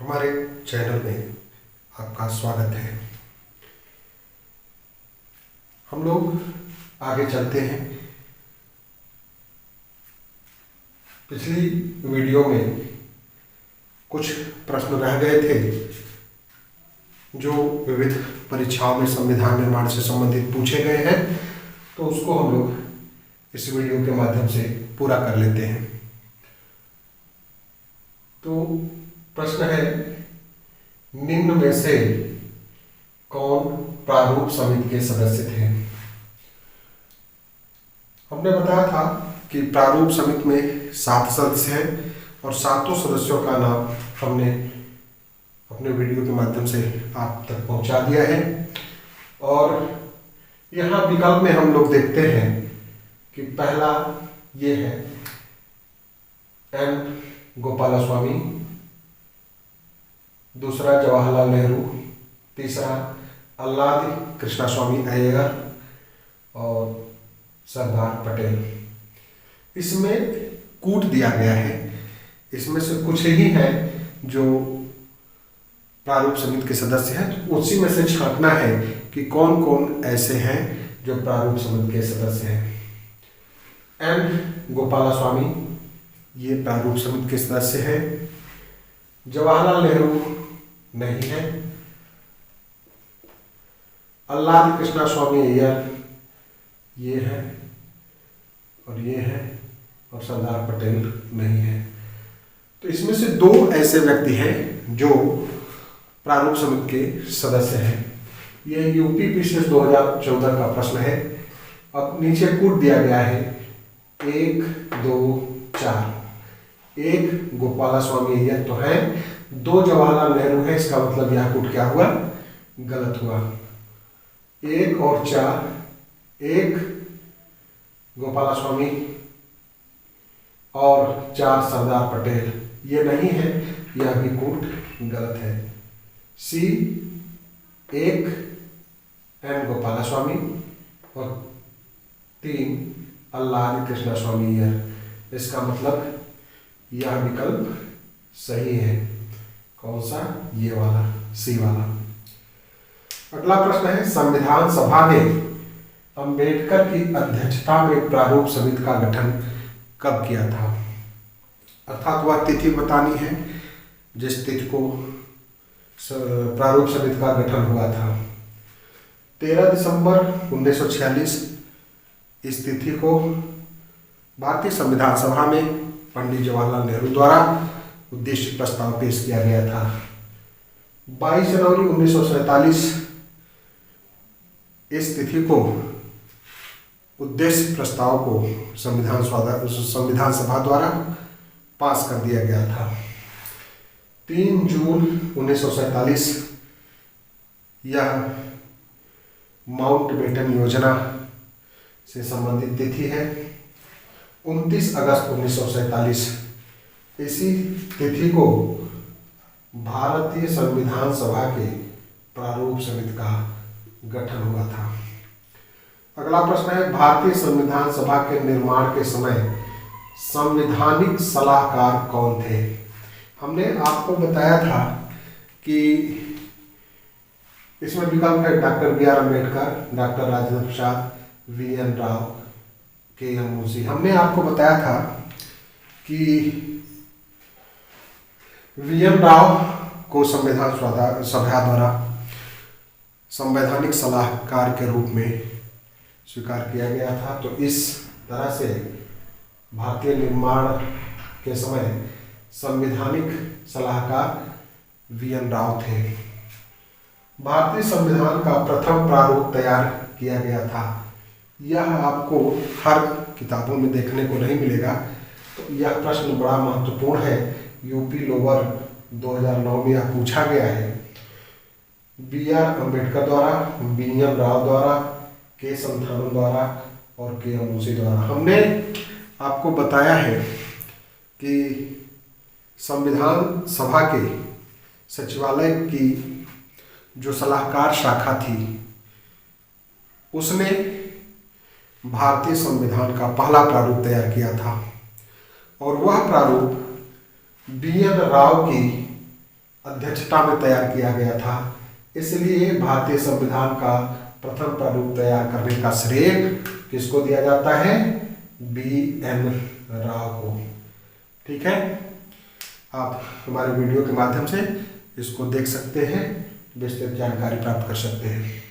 हमारे चैनल में आपका स्वागत है। हम लोग आगे चलते हैं। पिछली वीडियो में कुछ प्रश्न रह गए थे जो विविध परीक्षाओं में संविधान निर्माण से संबंधित पूछे गए हैं, तो उसको हम लोग इस वीडियो के माध्यम से पूरा कर लेते हैं। तो प्रश्न है, निम्न में से कौन प्रारूप समिति के सदस्य थे? हमने बताया था कि प्रारूप समिति में 7 सदस्य हैं और 7 सदस्यों का नाम हमने अपने वीडियो के माध्यम से आप तक पहुंचा दिया है। और यहाँ विकल्प में हम लोग देखते हैं कि पहला ये है एन गोपालास्वामी, दूसरा जवाहरलाल नेहरू, तीसरा अल्लादी कृष्णास्वामी अय्यर और सरदार पटेल। इसमें कूट दिया गया है, इसमें से कुछ ही हैं जो प्रारूप समिति के सदस्य हैं, तो उसी में से छांटना है कि कौन कौन ऐसे हैं जो प्रारूप समिति के सदस्य हैं। एन गोपालास्वामी ये प्रारूप समिति के सदस्य हैं। जवाहरलाल नेहरू नहीं है। अल्लादी कृष्णास्वामी अय्यर ये है और ये है, और सरदार पटेल नहीं है। तो इसमें से 2 ऐसे व्यक्ति हैं जो प्रारूप समिति के सदस्य हैं। ये यूपी पीसीएस 2014 का प्रश्न है। अब नीचे कूट दिया गया है 1, 2, 4। 1 गोपालास्वामी अय्यर तो है, 2 जवाहरलाल नेहरू है, इसका मतलब यह कूट क्या हुआ? गलत हुआ। 1 और 4, 1 गोपालास्वामी और 4 सरदार पटेल, ये नहीं है, यह भी कूट गलत है। सी 1 एन गोपालास्वामी और 3 अल्लादी कृष्णास्वामी अय्यर, इसका मतलब यह विकल्प सही है। कौन सा? ये वाला, सी वाला। अगला प्रश्न है, संविधान सभा ने अंबेडकर की अध्यक्षता में प्रारूप समिति का गठन कब किया था? अर्थात वह तिथि बतानी है जिस तिथि को प्रारूप समिति का गठन हुआ था। 13 दिसंबर 1946 इस तिथि को भारतीय संविधान सभा में पंडित जवाहरलाल नेहरू द्वारा उद्देश्य प्रस्ताव पेश किया गया था। 22 जनवरी 1947 इस तिथि को उद्देश्य प्रस्ताव को संविधान सभा द्वारा पास कर दिया गया था। 3 जून 1947 यह माउंटबेटन योजना से संबंधित तिथि है। 29 अगस्त 1947 इसी तिथि को भारतीय संविधान सभा के प्रारूप समिति का गठन हुआ था। अगला प्रश्न है, भारतीय संविधान सभा के निर्माण के समय संवैधानिक सलाहकार कौन थे? हमने आपको बताया था कि इसमें विकल्प है doctor B R Ambedkar, doctor Rajendra Prasad, V N. Rao, K M. Munshi. हमने आपको बताया था कि वी.एन. राव को संविधान सभा द्वारा संवैधानिक सलाहकार के रूप में स्वीकार किया गया था। तो इस तरह से भारतीय निर्माण के समय संवैधानिक सलाहकार वी.एन. राव थे। भारतीय संविधान का प्रथम प्रारूप तैयार किया गया था। यह आपको हर किताबों में देखने को नहीं मिलेगा, तो यह प्रश्न बड़ा महत्वपूर्ण है। यूपी लोअर 2009 में यह पूछा गया है। बी आर अम्बेडकर द्वारा, वी.एन. राव द्वारा, के संथानम द्वारा और के.एम. मुंशी द्वारा। हमने आपको बताया है कि संविधान सभा के सचिवालय की जो सलाहकार शाखा थी उसने भारतीय संविधान का पहला प्रारूप तैयार किया था और वह प्रारूप बी.एन. राव की अध्यक्षता में तैयार किया गया था। इसलिए भारतीय संविधान का प्रथम प्रारूप तैयार करने का श्रेय किसको दिया जाता है? BN राव को। ठीक है, आप हमारे वीडियो के माध्यम से इसको देख सकते हैं, विस्तृत जानकारी प्राप्त कर सकते हैं।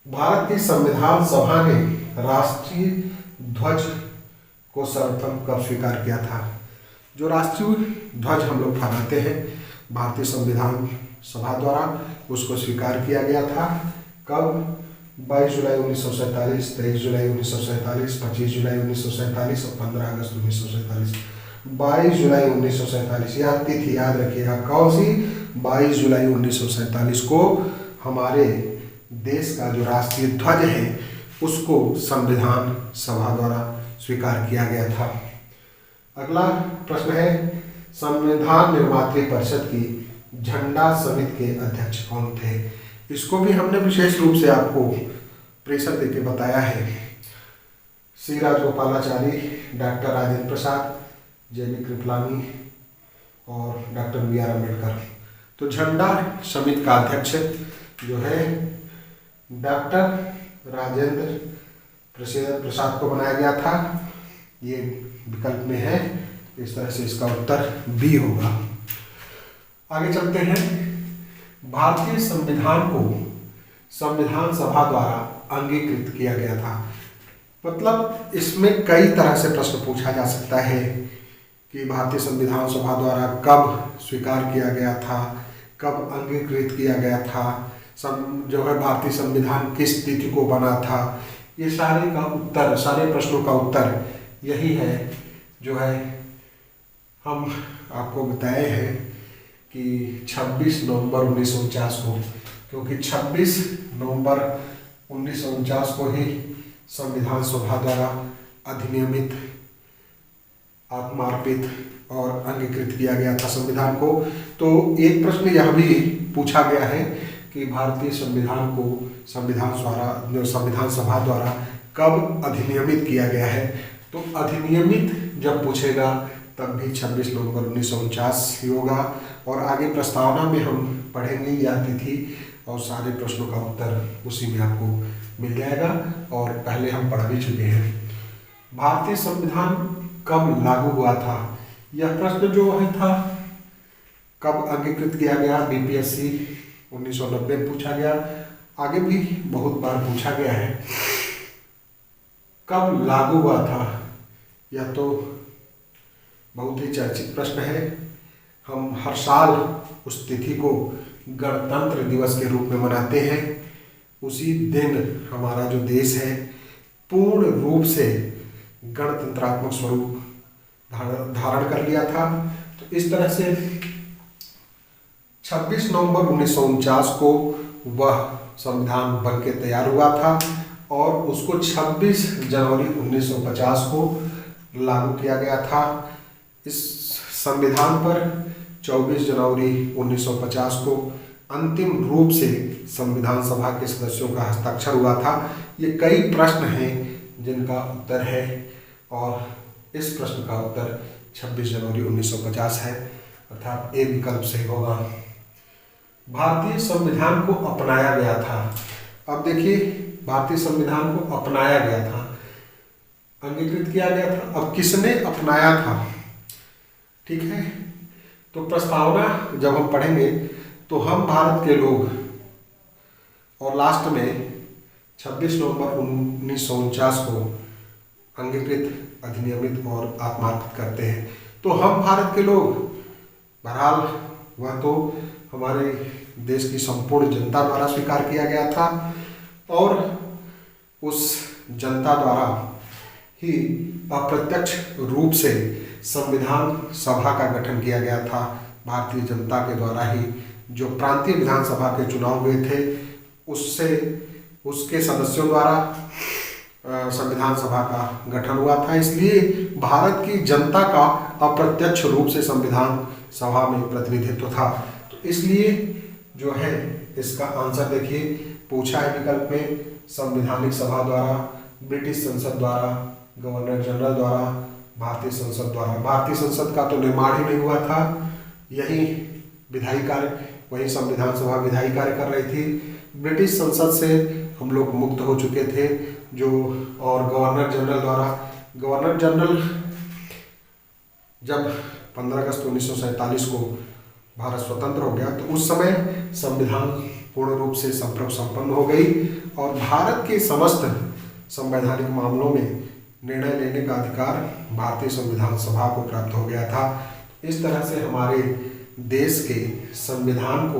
भारत की संविधान सभा ने राष्ट्रीय ध्वज को सर्वप्रथम कब स्वीकार किया था? जो राष्ट्रीय ध्वज हम लोग फहराते हैं भारतीय संविधान सभा द्वारा, उसको स्वीकार किया गया था कब? 22 जुलाई 1947, 23 जुलाई 1947, 25 जुलाई 1947 और 15 अगस्त 1947। 22 जुलाई 1947 यह तिथि याद रखिएगा। कौन सी? 22 जुलाई 1947 को हमारे देश का जो राष्ट्रीय ध्वज है उसको संविधान सभा द्वारा स्वीकार किया गया था। अगला प्रश्न है, संविधान निर्मात्री परिषद की झंडा समिति के अध्यक्ष कौन थे? इसको भी हमने विशेष रूप से आपको प्रेशर देके बताया है। सी राजगोपालाचारी, डॉक्टर राजेंद्र प्रसाद, JB कृपलानी और डॉक्टर BR अम्बेडकर। तो झंडा समिति का अध्यक्ष जो है डॉक्टर राजेंद्र प्रसाद को बनाया गया था। ये विकल्प में है, इस तरह से इसका उत्तर B होगा। आगे चलते हैं। भारतीय संविधान को संविधान सभा द्वारा अंगीकृत किया गया था। मतलब इसमें कई तरह से प्रश्न पूछा जा सकता है कि भारतीय संविधान सभा द्वारा कब स्वीकार किया गया था, कब अंगीकृत किया गया था, जो है भारतीय संविधान किस तिथि को बना था। ये सारे प्रश्नों का उत्तर यही है जो है हम आपको बताए हैं कि 26 नवंबर 1949 को, क्योंकि 26 नवंबर 1949 को ही संविधान सभा द्वारा अधिनियमित, आत्मार्पित और अंगीकृत किया गया था संविधान को। तो एक प्रश्न यह भी पूछा गया है कि भारतीय संविधान को संविधान सभा द्वारा कब अधिनियमित किया गया है। तो अधिनियमित जब पूछेगा तब भी 26 नवंबर 1949 ही होगा। और आगे प्रस्तावना में हम पढ़ेंगे यह तिथि और सारे प्रश्नों का उत्तर उसी में आपको मिल जाएगा, और पहले हम पढ़ भी चुके हैं। भारतीय संविधान कब लागू हुआ था? यह प्रश्न जो है था कब अंगीकृत किया गया, BPSC 1990 में पूछा गया। आगे भी बहुत बार पूछा गया है कब लागू हुआ था। यह तो बहुत ही चर्चित प्रश्न है। हम हर साल उस तिथि को गणतंत्र दिवस के रूप में मनाते हैं। उसी दिन हमारा जो देश है पूर्ण रूप से गणतंत्रात्मक स्वरूप धारण कर लिया था। तो इस तरह से 26 नवंबर 1949 को वह संविधान बन के तैयार हुआ था और उसको 26 जनवरी 1950 को लागू किया गया था। इस संविधान पर 24 जनवरी 1950 को अंतिम रूप से संविधान सभा के सदस्यों का हस्ताक्षर हुआ था। ये कई प्रश्न हैं जिनका उत्तर है और इस प्रश्न का उत्तर 26 जनवरी 1950 है, अर्थात ए विकल्प सही होगा। भारतीय संविधान को अपनाया गया था। अब देखिए, भारतीय संविधान को अपनाया गया था, अंगीकृत किया गया था। अब किसने अपनाया था? ठीक है, तो प्रस्तावना जब हम पढ़ेंगे तो हम भारत के लोग, और लास्ट में 26 नवंबर 1949 को अंगीकृत, अधिनियमित और आत्मार्पित करते हैं। तो हम भारत के लोग, बहरहाल वह तो हमारे देश की संपूर्ण जनता द्वारा स्वीकार किया गया था और उस जनता द्वारा ही अप्रत्यक्ष रूप से संविधान सभा का गठन किया गया था। भारतीय जनता के द्वारा ही जो प्रांतीय विधानसभा के चुनाव हुए थे उसके सदस्यों द्वारा संविधान सभा का गठन हुआ था। इसलिए भारत की जनता का अप्रत्यक्ष रूप से संविधान सभा में प्रतिनिधित्व था। तो इसलिए जो है इसका आंसर देखिए, पूछा है विकल्प में, संवैधानिक सभा द्वारा, ब्रिटिश संसद द्वारा, गवर्नर जनरल द्वारा, भारतीय संसद द्वारा। भारतीय संसद का तो निर्माण ही नहीं हुआ था, यही विधायी कार्य, वहीं संविधान सभा विधायी कार्य कर रही थी। ब्रिटिश संसद से हम लोग मुक्त हो चुके थे जो, और गवर्नर जनरल जब 15 अगस्त 1947 को भारत स्वतंत्र हो गया तो उस समय संविधान पूर्ण रूप से संपन्न हो गई और भारत के समस्त संवैधानिक मामलों में निर्णय लेने का अधिकार भारतीय संविधान सभा को प्राप्त हो गया था। इस तरह से हमारे देश के संविधान को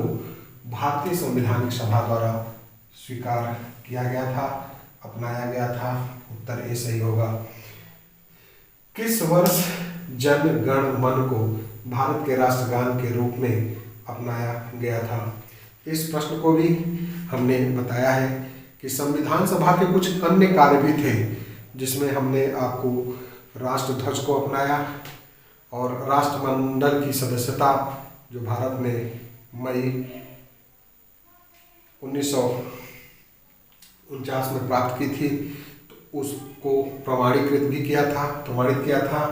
भारतीय संवैधानिक सभा द्वारा स्वीकार किया गया था, अपनाया गया था। उत्तर ए सही होगा। किस वर्ष जन गण मन को भारत के राष्ट्रगान के रूप में अपनाया गया था? इस प्रश्न को भी हमने बताया है कि संविधान सभा के कुछ अन्य कार्य भी थे जिसमें हमने आपको राष्ट्रध्वज को अपनाया और राष्ट्रमंडल की सदस्यता जो भारत ने मई 1949 में प्राप्त की थी तो उसको प्रमाणित किया था।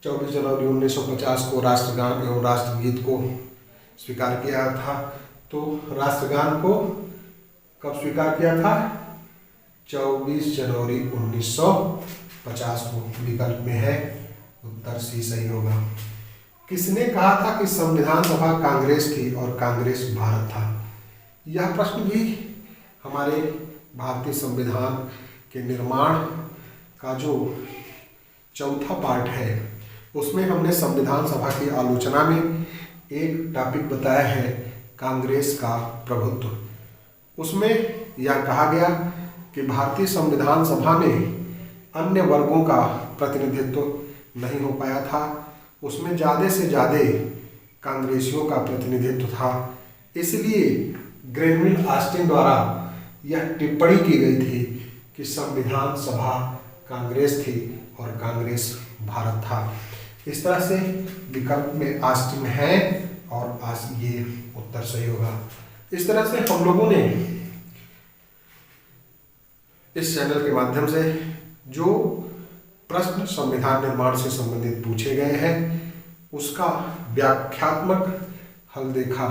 24 जनवरी 1950 को राष्ट्रगान एवं राष्ट्रगीत को स्वीकार किया था। तो राष्ट्रगान को कब स्वीकार किया था? 24 जनवरी 1950 को। विकल्प में है, उत्तर सी सही होगा। किसने कहा था कि संविधान सभा कांग्रेस थी और कांग्रेस भारत था? यह प्रश्न भी हमारे भारतीय संविधान के निर्माण का जो चौथा पार्ट है उसमें हमने संविधान सभा की आलोचना में एक टॉपिक बताया है, कांग्रेस का प्रभुत्व। उसमें यह कहा गया कि भारतीय संविधान सभा में अन्य वर्गों का प्रतिनिधित्व नहीं हो पाया था, उसमें ज़्यादा से ज़्यादा कांग्रेसियों का प्रतिनिधित्व था। इसलिए ग्रेनविल ऑस्टिन द्वारा यह टिप्पणी की गई थी कि संविधान सभा कांग्रेस थी और कांग्रेस भारत था। इस तरह से विकल्प में ऑस्टिन है और आज ये उत्तर सही होगा। इस तरह से हम लोगों ने इस चैनल के माध्यम से जो प्रश्न संविधान निर्माण से संबंधित पूछे गए हैं उसका व्याख्यात्मक हल देखा